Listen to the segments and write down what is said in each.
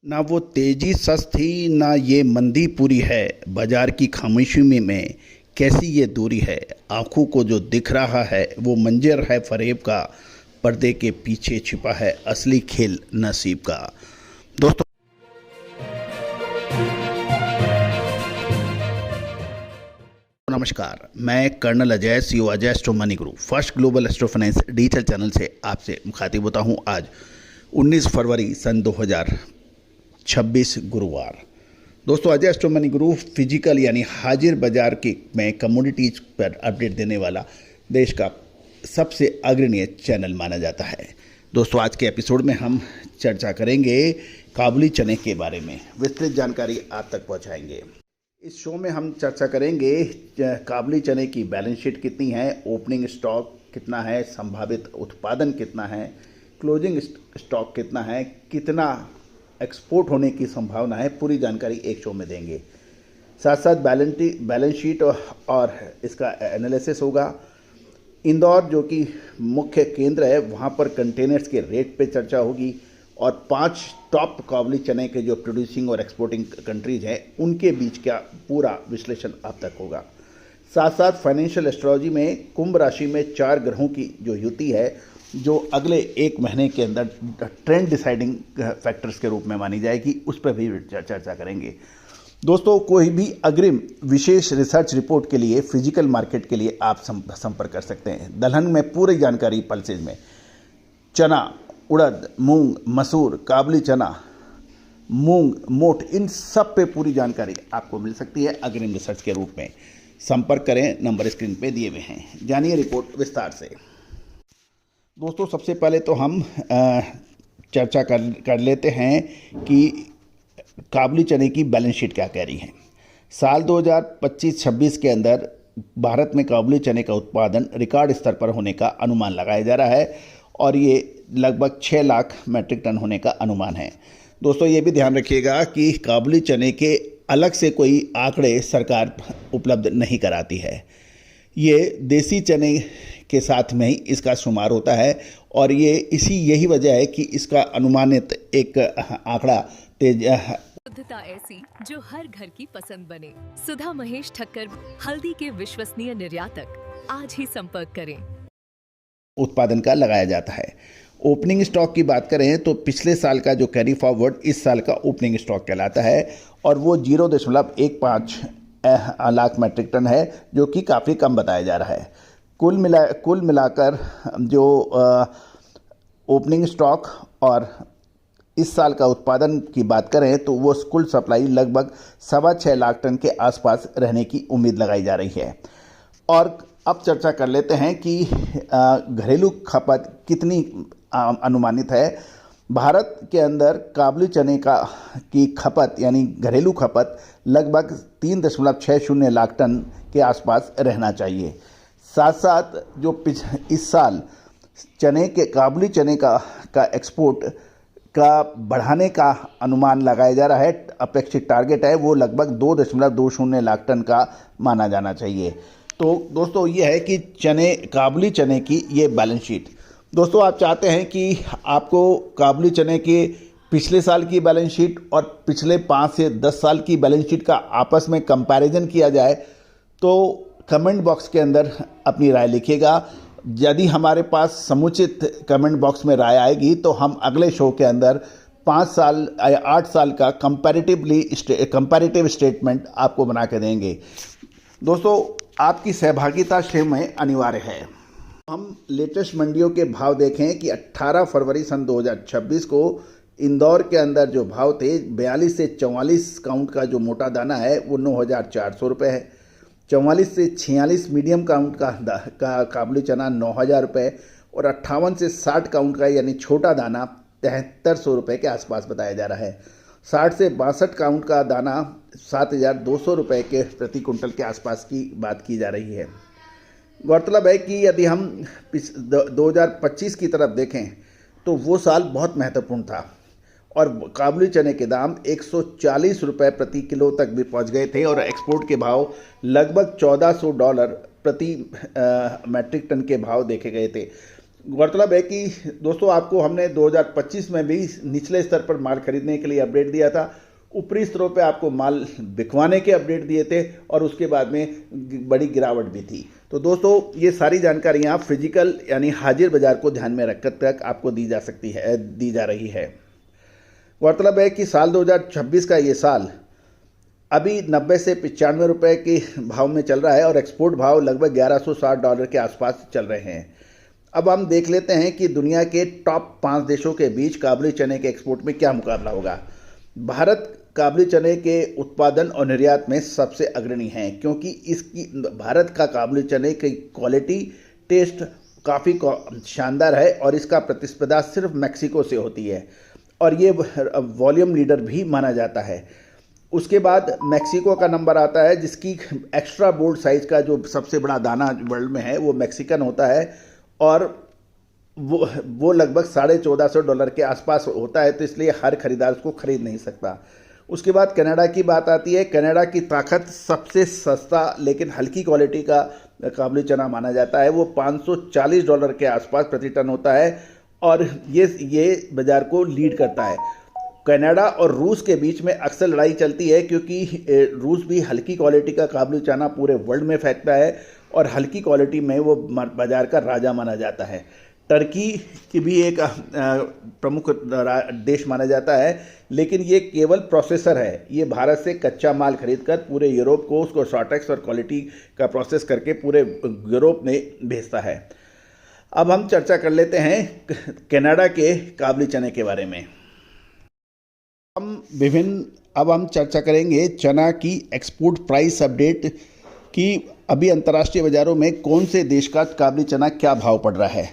ना वो तेजी सस्त थी ना ये मंदी पूरी है। बाजार की खामोशी में कैसी ये दूरी है। आंखों को जो दिख रहा है वो मंजर है फरेब का। पर्दे के पीछे छिपा है असली खेल नसीब का। दोस्तों नमस्कार, मैं colonel Ajay, CEO Ajay astro money group first global astro finance digital channel से आपसे मुखातिब होता हूं। आज 19 फरवरी सन 2026 गुरुवार। दोस्तों Ajay astro money group physical यानी हाजिर बाजार के में कमोडिटीज पर अपडेट देने वाला देश का सबसे अग्रणी चैनल माना जाता है। दोस्तों आज के एपिसोड में हम चर्चा करेंगे काबुली चने के बारे में। विस्तृत जानकारी आप तक पहुंचाएंगे। इस शो में हम चर्चा करेंगे काबुली चने की बैलेंस शीट कितनी है, ओपनिंग स्टॉक कितना है, संभावित उत्पादन कितना है, क्लोजिंग स्टॉक कितना है, कितना एक्सपोर्ट होने की संभावना है। पूरी जानकारी एक शो में देंगे। साथ साथ बैलेंस शीट और इसका एनालिसिस होगा। इंदौर जो कि मुख्य केंद्र है वहाँ पर कंटेनर्स के रेट पे चर्चा होगी और 5 टॉप काबुली चने के जो प्रोड्यूसिंग और एक्सपोर्टिंग कंट्रीज हैं उनके बीच का पूरा विश्लेषण अब तक होगा। साथ साथ फाइनेंशियल एस्ट्रोलॉजी में कुंभ राशि में 4 ग्रहों की जो युति है जो अगले 1 महीने के अंदर ट्रेंड डिसाइडिंग फैक्टर्स के रूप में मानी जाएगी, उस पर भी चर्चा करेंगे। दोस्तों कोई भी अग्रिम विशेष रिसर्च रिपोर्ट के लिए फिजिकल मार्केट के लिए आप संपर्क कर सकते हैं। दलहन में पूरी जानकारी पल्सेज में चना, उड़द, मूंग, मसूर, काबुली चना, मूंग, मोठ, इन सब पे पूरी जानकारी आपको मिल सकती है अग्रिम रिसर्च के रूप में। संपर्क करें, नंबर स्क्रीन पे दिए हुए हैं। जानिए रिपोर्ट विस्तार से। दोस्तों सबसे पहले तो हम चर्चा कर लेते हैं कि काबुली चने की बैलेंस शीट क्या कह रही है। साल 2025-26 के अंदर भारत में काबुली चने का उत्पादन रिकॉर्ड स्तर पर होने का अनुमान लगाया जा रहा है और ये लगभग 6 लाख मीट्रिक टन होने का अनुमान है। दोस्तों ये भी ध्यान रखिएगा कि काबुली चने के अलग से कोई आंकड़े सरकार उपलब्ध नहीं कराती है। ये देसी चने के साथ में ही इसका शुमार होता है और यही वजह है कि इसका अनुमानित एक आंकड़ा शुद्धता ऐसी जो हर घर की पसंद बने। सुधा महेश ठक्कर, हल्दी के विश्वसनीय निर्यातक। आज ही संपर्क करें। उत्पादन का लगाया जाता है। ओपनिंग स्टॉक की बात करें तो पिछले साल का जो कैरी फॉरवर्ड इस साल का ओपनिंग स्टॉक कहलाता है और वो 0.15 लाख मीट्रिक टन है, जो कि काफ़ी कम बताया जा रहा है। कुल मिलाकर जो ओपनिंग स्टॉक और इस साल का उत्पादन की बात करें तो वो कुल सप्लाई लगभग 6.25 लाख टन के आसपास रहने की उम्मीद लगाई जा रही है। और अब चर्चा कर लेते हैं कि घरेलू खपत कितनी अनुमानित है। भारत के अंदर काबुली चने की खपत यानी घरेलू खपत लगभग 3.60 लाख टन के आसपास रहना चाहिए। साथ साथ जो इस साल काबुली चने का एक्सपोर्ट का बढ़ाने का अनुमान लगाया जा रहा है। अपेक्षित टारगेट है वो लगभग 2.20 लाख टन का माना जाना चाहिए। तो दोस्तों ये है कि काबुली चने की ये बैलेंस शीट। दोस्तों आप चाहते हैं कि आपको काबुली चने के पिछले साल की बैलेंस शीट और पिछले 5 से 10 साल की बैलेंस शीट का आपस में कंपैरिजन किया जाए तो कमेंट बॉक्स के अंदर अपनी राय लिखिएगा। यदि हमारे पास समुचित कमेंट बॉक्स में राय आएगी तो हम अगले शो के अंदर 5 साल या 8 साल का कंपैरेटिव स्टेटमेंट आपको बना के देंगे। दोस्तों आपकी सहभागिता शो में अनिवार्य है। हम लेटेस्ट मंडियों के भाव देखें कि 18 फरवरी सन 2026 को इंदौर के अंदर जो भाव थे 42 से 44 काउंट का जो मोटा दाना है वो 9,400 रुपये है। 44 से 46 मीडियम काउंट का काबुली चना 9,000 रुपये और 58 से 60 काउंट का यानी छोटा दाना 7300 रुपये के आसपास बताया जा रहा है। 60 से 62 काउंट का दाना 7,200 रुपये के प्रति कुंटल के आसपास की बात की जा रही है। गौरतलब है कि यदि हम 2025 की तरफ देखें तो वो साल बहुत महत्वपूर्ण था और काबुली चने के दाम 140 रुपये प्रति किलो तक भी पहुंच गए थे और एक्सपोर्ट के भाव लगभग $1,400 प्रति मैट्रिक टन के भाव देखे गए थे। गौरतलब है कि दोस्तों आपको हमने 2025 में भी निचले स्तर पर माल खरीदने के लिए अपडेट दिया था, ऊपरी स्तरों पे आपको माल बिकवाने के अपडेट दिए थे और उसके बाद में बड़ी गिरावट भी थी। तो दोस्तों ये सारी जानकारियाँ फिजिकल यानी हाजिर बाजार को ध्यान में रखकर तक आपको दी जा रही है। गौरतलब है कि साल 2026 का ये साल अभी 90 से 95 रुपए के भाव में चल रहा है और एक्सपोर्ट भाव लगभग $1160 के आसपास चल रहे हैं। अब हम देख लेते हैं कि दुनिया के टॉप 5 देशों के बीच काबुली चने के एक्सपोर्ट में क्या मुकाबला होगा। भारत काबुली चने के उत्पादन और निर्यात में सबसे अग्रणी है, क्योंकि इसकी भारत का काबुली चने की क्वालिटी टेस्ट काफ़ी शानदार है और इसका प्रतिस्पर्धा सिर्फ मैक्सिको से होती है और ये वॉल्यूम लीडर भी माना जाता है। उसके बाद मैक्सिको का नंबर आता है, जिसकी एक्स्ट्रा बोल्ड साइज़ का जो सबसे बड़ा दाना वर्ल्ड में है वो मैक्सिकन होता है और वो लगभग $1450 के आसपास होता है, तो इसलिए हर खरीदार उसको खरीद नहीं सकता। उसके बाद कनाडा की बात आती है। कनाडा की ताकत सबसे सस्ता लेकिन हल्की क्वालिटी का काबुली चना माना जाता है, वो $540 के आसपास प्रति टन होता है और ये बाज़ार को लीड करता है। कनाडा और रूस के बीच में अक्सर लड़ाई चलती है, क्योंकि रूस भी हल्की क्वालिटी का काबुली चना पूरे वर्ल्ड में फेंकता है और हल्की क्वालिटी में वो बाज़ार का राजा माना जाता है। टर्की की भी एक प्रमुख देश माना जाता है, लेकिन ये केवल प्रोसेसर है। ये भारत से कच्चा माल खरीदकर पूरे यूरोप को उसको शॉर्टेक्स और क्वालिटी का प्रोसेस करके पूरे यूरोप में भेजता है। अब हम चर्चा कर लेते हैं कनाडा के काबुली चने के बारे में। अब हम चर्चा करेंगे चना की एक्सपोर्ट प्राइस अपडेट कि अभी अंतर्राष्ट्रीय बाज़ारों में कौन से देश का काबुली चना क्या भाव पड़ रहा है।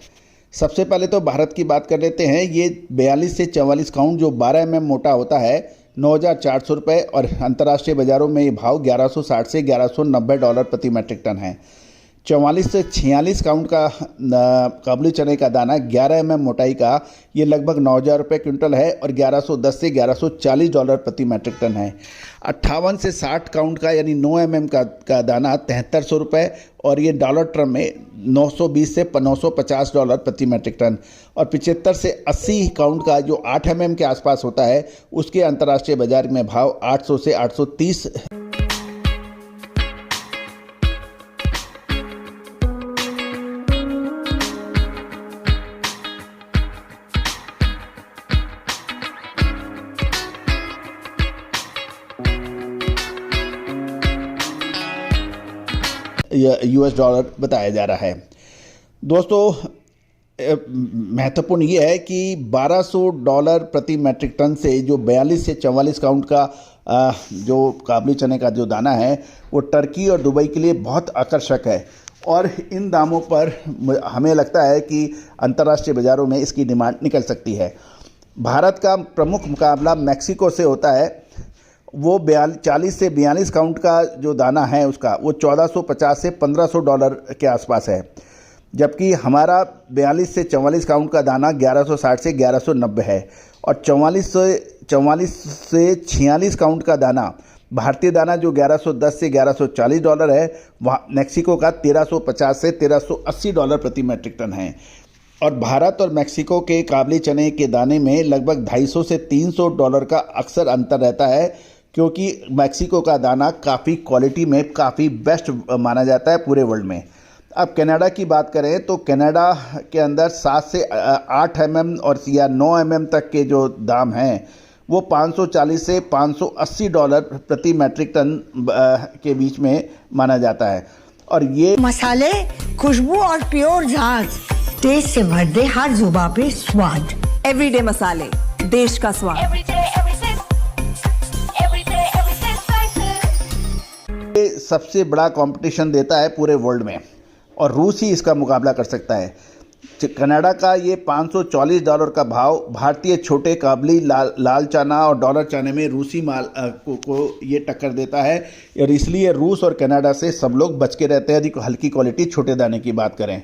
सबसे पहले तो भारत की बात कर लेते हैं। ये 42 से 44 काउंट जो 12 mm मोटा होता है $9,400 रुपये और अंतर्राष्ट्रीय बाज़ारों में ये भाव $1160 से $1190 प्रति मैट्रिक टन है। 44 से 46 काउंट का काबुली चने का दाना 11 mm मोटाई का ये लगभग $9,000 क्विंटल है और $1110 से $1140 प्रति मैट्रिक टन है। 58 से 60 काउंट का यानी 9 mm का दाना $7300 और ये डॉलर टर्म में 920 से $950 प्रति मैट्रिक टन और 75 से 80 काउंट का जो 8 mm के आसपास होता है उसके अंतर्राष्ट्रीय बाजार में भाव 800 से 830 US डॉलर बताया जा रहा है। दोस्तों महत्वपूर्ण ये है कि $1200 प्रति मैट्रिक टन से जो 42 से 44 काउंट का जो काबुली चने का जो दाना है वो टर्की और दुबई के लिए बहुत आकर्षक है और इन दामों पर हमें लगता है कि अंतर्राष्ट्रीय बाज़ारों में इसकी डिमांड निकल सकती है। भारत का प्रमुख मुकाबला मैक्सिको से होता है। वो 40 से 42 काउंट का जो दाना है उसका वो $1450 से $1500 के आसपास है, जबकि हमारा 42 से 44 काउंट का दाना 1160 से 1190 है और 44 से 46 काउंट का दाना भारतीय दाना जो 1110 से $1140 है, वहाँ मैक्सिको का 1350 से $1380 प्रति मैट्रिक टन है। और भारत और मैक्सिको के काबुली चने के दाने में लगभग $250 से $300 का अक्सर अंतर रहता है, क्योंकि मैक्सिको का दाना काफ़ी क्वालिटी में काफ़ी बेस्ट माना जाता है पूरे वर्ल्ड में। अब कनाडा की बात करें तो कनाडा के अंदर 7 से 8 mm और या 9 mm तक के जो दाम हैं वो $540 से $580 प्रति मैट्रिक टन के बीच में माना जाता है। और ये मसाले, खुशबू और प्योर झाग टेस्ट से भर दे हर जुबां पे स्वाद। एवरीडे मसाले, देश का स्वाद। ये सबसे बड़ा कंपटीशन देता है पूरे वर्ल्ड में और रूस ही इसका मुकाबला कर सकता है। कनाडा का ये $540 का भाव भारतीय छोटे काबुली लाल चना और डॉलर चने में रूसी माल को ये टक्कर देता है और इसलिए रूस और कनाडा से सब लोग बच के रहते हैं। यदि हल्की क्वालिटी छोटे दाने की बात करें,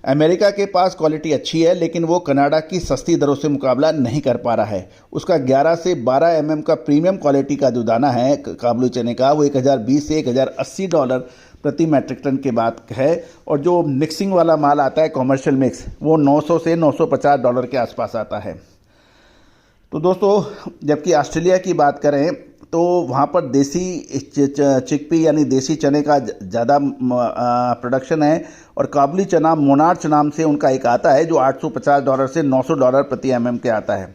अमेरिका के पास क्वालिटी अच्छी है लेकिन वो कनाडा की सस्ती दरों से मुकाबला नहीं कर पा रहा है। उसका 11 से 12 mm का प्रीमियम क्वालिटी का जो दाना है काबुली चने का वो $1020 से $1080 प्रति मैट्रिक टन की बात है। और जो मिक्सिंग वाला माल आता है कॉमर्शियल मिक्स, वो 900 से $950 के आसपास आता है। तो दोस्तों, जबकि ऑस्ट्रेलिया की बात करें तो वहाँ पर देसी चिकपी यानी देसी चने का ज़्यादा प्रोडक्शन है, और काबुली चना मोनार्च नाम से उनका एक आता है जो $850 से $900 प्रति mm के आता है।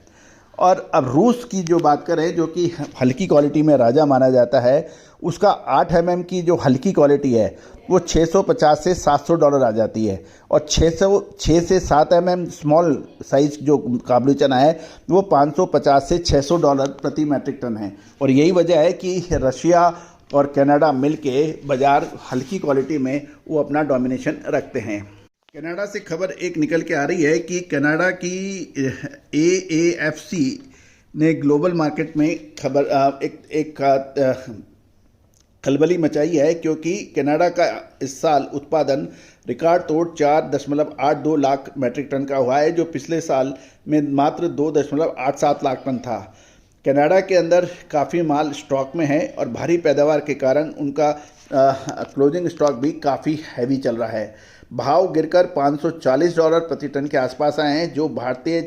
और अब रूस की जो बात करें, जो कि हल्की क्वालिटी में राजा माना जाता है, उसका 8 mm की जो हल्की क्वालिटी है वो $650 से $700 आ जाती है, और 6 से 7 mm स्मॉल साइज जो काबुली चना है वो $550 से $600 प्रति मैट्रिक टन है। और यही वजह है कि रशिया और कनाडा मिलके बाज़ार हल्की क्वालिटी में वो अपना डोमिनेशन रखते हैं। कनाडा से खबर एक निकल के आ रही है कि कनाडा की AAFC ने ग्लोबल मार्केट में खलबली मचाई है, क्योंकि कनाडा का इस साल उत्पादन रिकॉर्ड तोड़ 4.82 लाख मैट्रिक टन का हुआ है, जो पिछले साल में मात्र 2.87 लाख टन था। कनाडा के अंदर काफ़ी माल स्टॉक में है और भारी पैदावार के कारण उनका क्लोजिंग स्टॉक भी काफ़ी हैवी चल रहा है। भाव गिरकर $540 प्रति टन के आसपास आए हैं, जो भारतीय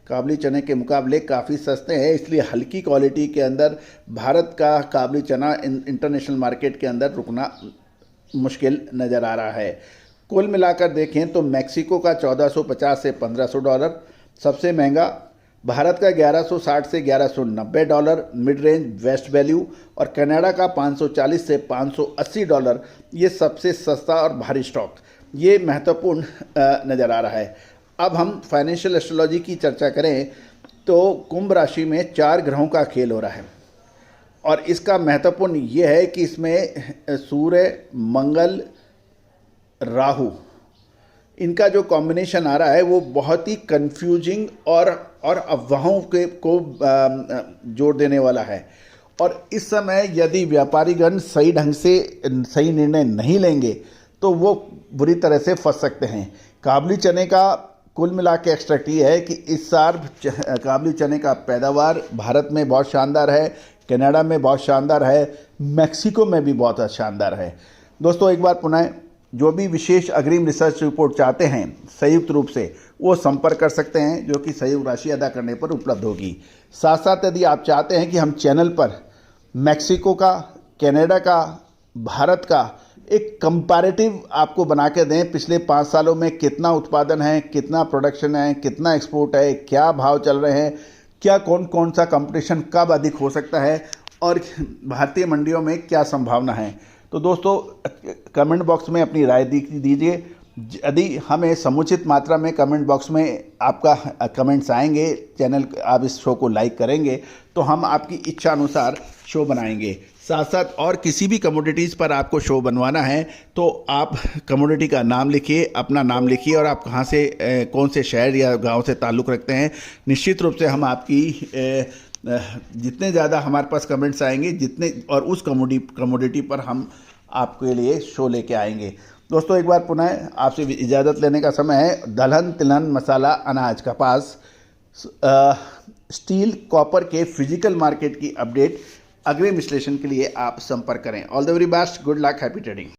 काबुली चने के मुकाबले काफ़ी सस्ते हैं। इसलिए हल्की क्वालिटी के अंदर भारत का काबुली चना इंटरनेशनल मार्केट के अंदर रुकना मुश्किल नज़र आ रहा है। कुल मिलाकर देखें तो मैक्सिको का $1450 से $1500 सबसे महंगा, भारत का $1160 से $1190 मिड रेंज वेस्ट वैल्यू, और कनाडा का $540 से $580 ये सबसे सस्ता और भारी स्टॉक। ये महत्वपूर्ण नज़र आ रहा है। अब हम फाइनेंशियल एस्ट्रोलॉजी की चर्चा करें तो कुंभ राशि में 4 ग्रहों का खेल हो रहा है, और इसका महत्वपूर्ण ये है कि इसमें सूर्य, मंगल, राहु, इनका जो कॉम्बिनेशन आ रहा है वो बहुत ही कंफ्यूजिंग और अफवाहों को जोड़ देने वाला है। और इस समय यदि व्यापारीगण सही ढंग से सही निर्णय नहीं लेंगे तो वो बुरी तरह से फंस सकते हैं। काबुली चने का कुल मिला के एक्सट्रैक्ट ये है कि इस साल काबुली चने का पैदावार भारत में बहुत शानदार है, कनाडा में बहुत शानदार है, मैक्सिको में भी बहुत शानदार है। दोस्तों, एक बार पुनः जो भी विशेष अग्रिम रिसर्च रिपोर्ट चाहते हैं संयुक्त रूप से, वो संपर्क कर सकते हैं, जो कि संयुक्त राशि अदा करने पर उपलब्ध होगी। साथ साथ यदि आप चाहते हैं कि हम चैनल पर मैक्सिको का, कनाडा का, भारत का एक कंपैरेटिव आपको बना के दें, पिछले 5 सालों में कितना उत्पादन है, कितना प्रोडक्शन है, कितना एक्सपोर्ट है, क्या भाव चल रहे हैं, क्या कौन सा कंपटीशन कब अधिक हो सकता है, और भारतीय मंडियों में क्या संभावना है, तो दोस्तों कमेंट बॉक्स में अपनी राय दीजिए। यदि हमें समुचित मात्रा में कमेंट बॉक्स में आपका कमेंट्स आएंगे, चैनल आप इस शो को लाइक करेंगे, तो हम आपकी इच्छा अनुसार शो बनाएंगे। साथ साथ और किसी भी कमोडिटीज़ पर आपको शो बनवाना है तो आप कमोडिटी का नाम लिखिए, अपना नाम लिखिए, और आप कहाँ से कौन से शहर या गांव से ताल्लुक़ रखते हैं। निश्चित रूप से हम आपकी जितने ज़्यादा हमारे पास कमेंट्स आएंगे, जितने और उस कमोडिटी पर हम आपके लिए शो लेके आएंगे। दोस्तों, एक बार पुनः आपसे इजाज़त लेने का समय है। दलहन, तिलहन, मसाला, अनाज, कपास, स्टील, कॉपर के फिजिकल मार्केट की अपडेट अग्रिम विश्लेषण के लिए आप संपर्क करें। All the very best, good luck, happy trading.